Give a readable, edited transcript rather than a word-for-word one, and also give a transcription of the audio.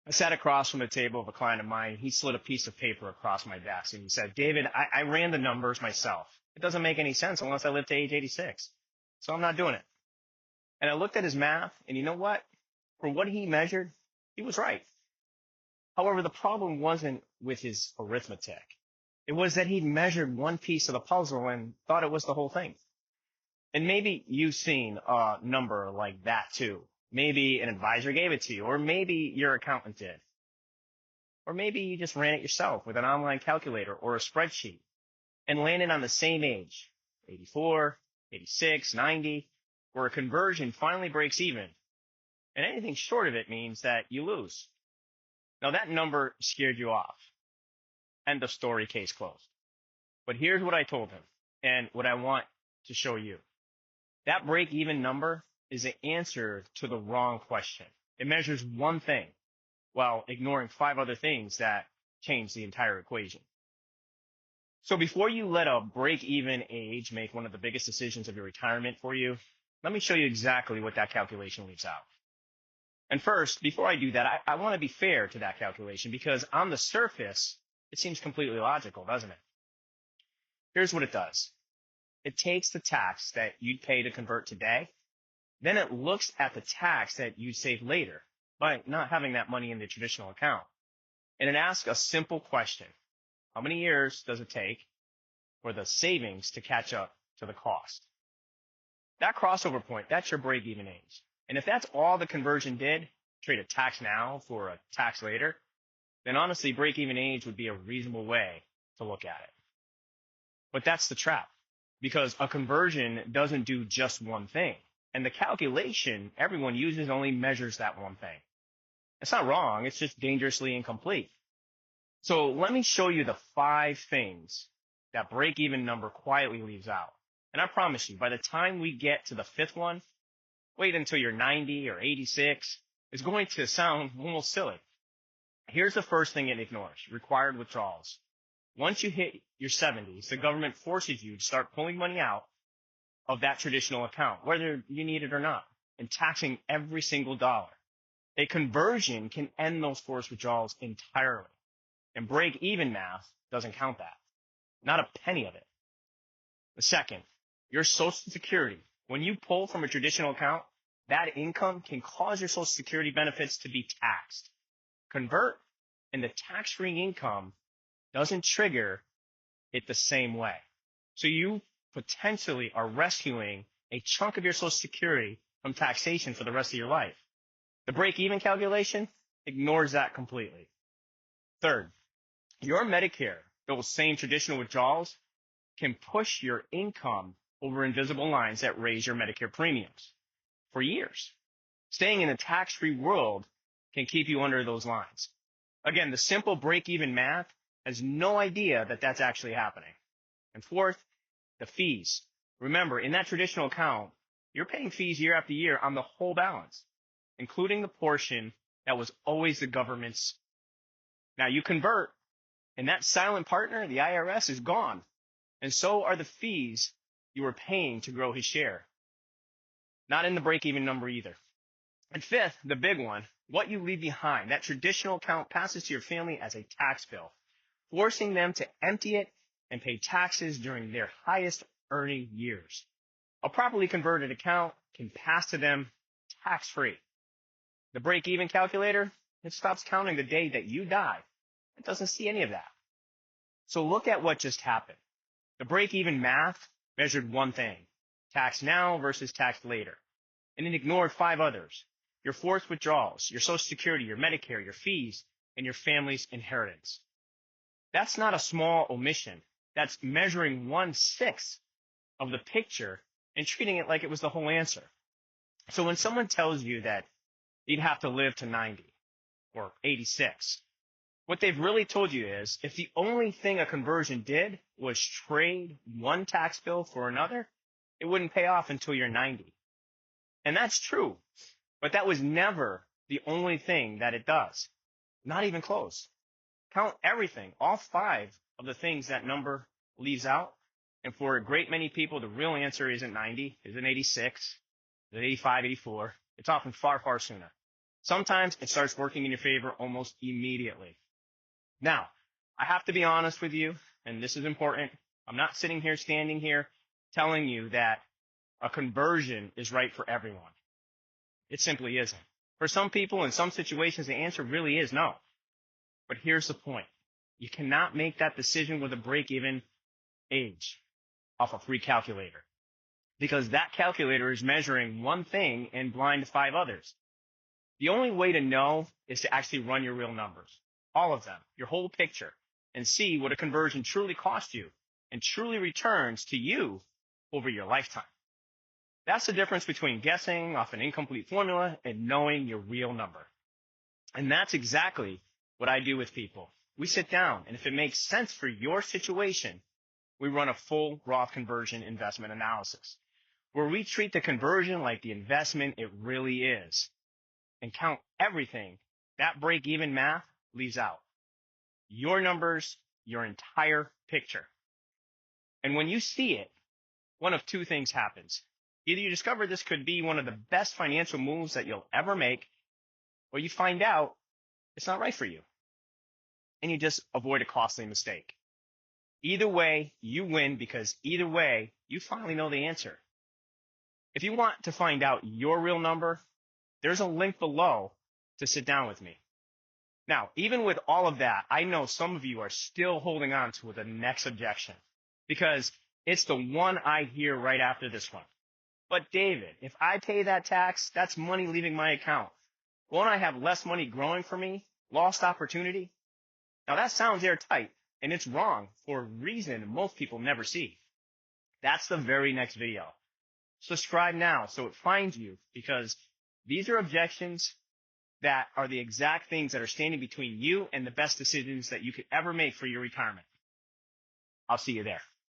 I sat across from the table of a client of mine. He slid a piece of paper across my desk and he said, David, I ran the numbers myself. It doesn't make any sense unless I live to age 86. So I'm not doing it. And I looked at his math and you know what? For what he measured, he was right. However, the problem wasn't with his arithmetic. It was that he'd measured one piece of the puzzle and thought it was the whole thing. And maybe you've seen a number like that too. Maybe an advisor gave it to you, or maybe your accountant did. Or maybe you just ran it yourself with an online calculator or a spreadsheet and landed on the same age, 84, 86, 90, where a conversion finally breaks even. And anything short of it means that you lose. Now that number scared you off. End of story, case closed. But here's what I told him and what I want to show you. That break-even number is the answer to the wrong question. It measures one thing while ignoring 5 other things that change the entire equation. So before you let a break-even age make one of the biggest decisions of your retirement for you, let me show you exactly what that calculation leaves out. And first, before I do that, I want to be fair to that calculation because on the surface, it seems completely logical, doesn't it? Here's what it does. It takes the tax that you'd pay to convert today, then it looks at the tax that you save later by not having that money in the traditional account. And it asks a simple question. How many years does it take for the savings to catch up to the cost? That crossover point, that's your break-even age. And if that's all the conversion did, trade a tax now for a tax later, then honestly, break-even age would be a reasonable way to look at it. But that's the trap, because a conversion doesn't do just one thing. And the calculation everyone uses only measures that one thing. It's not wrong, it's just dangerously incomplete. So let me show you the 5 things that break-even number quietly leaves out. And I promise you, by the time we get to the 5th one, wait until you're 90 or 86, it's going to sound almost silly. Here's the first thing it ignores, required withdrawals. Once you hit your 70s, the government forces you to start pulling money out of that traditional account, whether you need it or not, and taxing every single dollar. A conversion can end those forced withdrawals entirely. And break-even math doesn't count that. Not a penny of it. The second, your Social Security. When you pull from a traditional account, that income can cause your Social Security benefits to be taxed. Convert, and the tax-free income doesn't trigger it the same way. So you potentially are rescuing a chunk of your Social Security from taxation for the rest of your life. The break-even calculation ignores that completely. Third, your Medicare, those same traditional withdrawals, can push your income over invisible lines that raise your Medicare premiums for years. Staying in a tax-free world can keep you under those lines. Again, the simple break-even math has no idea that that's actually happening. And fourth, the fees. Remember, in that traditional account, you're paying fees year after year on the whole balance, including the portion that was always the government's. Now you convert, and that silent partner, the IRS, is gone. And so are the fees you were paying to grow his share. Not in the break-even number either. And fifth, the big one, what you leave behind. That traditional account passes to your family as a tax bill, forcing them to empty it and pay taxes during their highest earning years. A properly converted account can pass to them tax-free. The break-even calculator, it stops counting the day that you die. It doesn't see any of that. So look at what just happened. The break-even math measured one thing, tax now versus tax later, and it ignored 5 others, your forced withdrawals, your Social Security, your Medicare, your fees, and your family's inheritance. That's not a small omission. That's measuring 1/6 of the picture and treating it like it was the whole answer. So when someone tells you that you'd have to live to 90 or 86, what they've really told you is if the only thing a conversion did was trade one tax bill for another, it wouldn't pay off until you're 90. And that's true, but that was never the only thing that it does. Not even close. Count everything, all 5 of the things that number leaves out. And for a great many people, the real answer isn't 90, isn't 86, isn't 85, 84. It's often far, far sooner. Sometimes it starts working in your favor almost immediately. Now, I have to be honest with you, and this is important. I'm not standing here telling you that a conversion is right for everyone. It simply isn't. For some people, in some situations, the answer really is no. But here's the point. You cannot make that decision with a break-even age off a free calculator, because that calculator is measuring one thing and blind to 5 others. The only way to know is to actually run your real numbers, all of them, your whole picture, and see what a conversion truly costs you and truly returns to you over your lifetime. That's the difference between guessing off an incomplete formula and knowing your real number. And that's exactly what I do with people. We sit down, and if it makes sense for your situation, we run a full Roth Conversion Investment Analysis, where we treat the conversion like the investment it really is and count everything that break-even math leaves out. Your numbers, your entire picture. And when you see it, one of 2 things happens. Either you discover this could be one of the best financial moves that you'll ever make, or you find out it's not right for you, and you just avoid a costly mistake. Either way, you win, because either way, you finally know the answer. If you want to find out your real number, there's a link below to sit down with me. Now, even with all of that, I know some of you are still holding on to the next objection, because it's the one I hear right after this one. But David, if I pay that tax, that's money leaving my account. Won't I have less money growing for me? Lost opportunity? Now that sounds airtight, and it's wrong for a reason most people never see. That's the very next video. Subscribe now so it finds you, because these are objections that are the exact things that are standing between you and the best decisions that you could ever make for your retirement. I'll see you there.